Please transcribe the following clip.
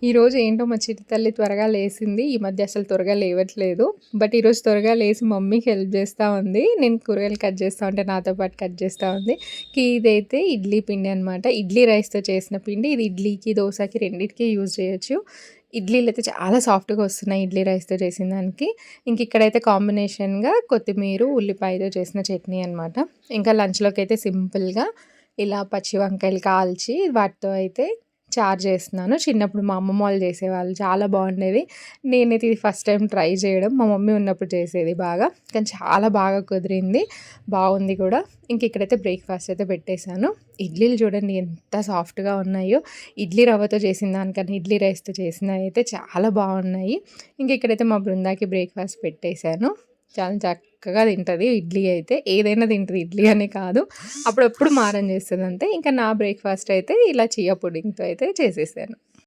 ఈరోజు ఏంటో మా చిట్టి తల్లి త్వరగా లేసింది. ఈ మధ్య అసలు త్వరగా లేవట్లేదు. బట్ ఈరోజు త్వరగా లేసి మమ్మీకి హెల్ప్ చేస్తూ ఉంది. నేను కూరగాయలు కట్ చేస్తూ ఉంటే నాతో పాటు కట్ చేస్తూ ఉంది. ఇదైతే ఇడ్లీ పిండి అనమాట. ఇడ్లీ రైస్‌తో చేసిన పిండి. ఇది ఇడ్లీకి, దోసకి రెండిటికి యూజ్ చేయొచ్చు. ఇడ్లీలు అయితే చాలా సాఫ్ట్‌గా వస్తున్నాయి ఇడ్లీ రైస్‌తో చేసిన దానికి. ఇక్కడైతే కాంబినేషన్‌గా కొత్తిమీర, ఉల్లిపాయతో చేసిన చట్నీ అనమాట. ఇంకా లంచ్‌లోకి అయితే సింపుల్‌గా ఇలా పచ్చి వంకాయలు కాల్చి వాటితో అయితే చారు చేస్తున్నాను. చిన్నప్పుడు మా అమ్మమ్మ వాళ్ళు చేసేవాళ్ళు. చాలా బాగుండేది. నేనైతే ఇది ఫస్ట్ టైం ట్రై చేయడం. మా మమ్మీ ఉన్నప్పుడు చేసేది బాగా. కానీ చాలా బాగా కుదిరింది. బాగుంది కూడా. ఇక్కడైతే బ్రేక్‌ఫాస్ట్ అయితే పెట్టేశాను. ఇడ్లీలు చూడండి ఎంత సాఫ్ట్‌గా ఉన్నాయో. ఇడ్లీ రవ్వతో చేసిన దానికన్నా ఇడ్లీ రైస్‌తో చేసినవి అయితే చాలా బాగున్నాయి. ఇక్కడైతే మా బృందాకి బ్రేక్‌ఫాస్ట్ పెట్టేశాను. చాలా చక్కగా తింటది ఇడ్లీ అయితే. ఏదైనా తింటది, ఇడ్లీ అని కాదు. అప్పుడప్పుడు మారం చేస్తది అంతే. ఇంకా నా బ్రేక్‌ఫాస్ట్ అయితే ఇలా చియా పుడింగ్‌తో అయితే చేసేసాను.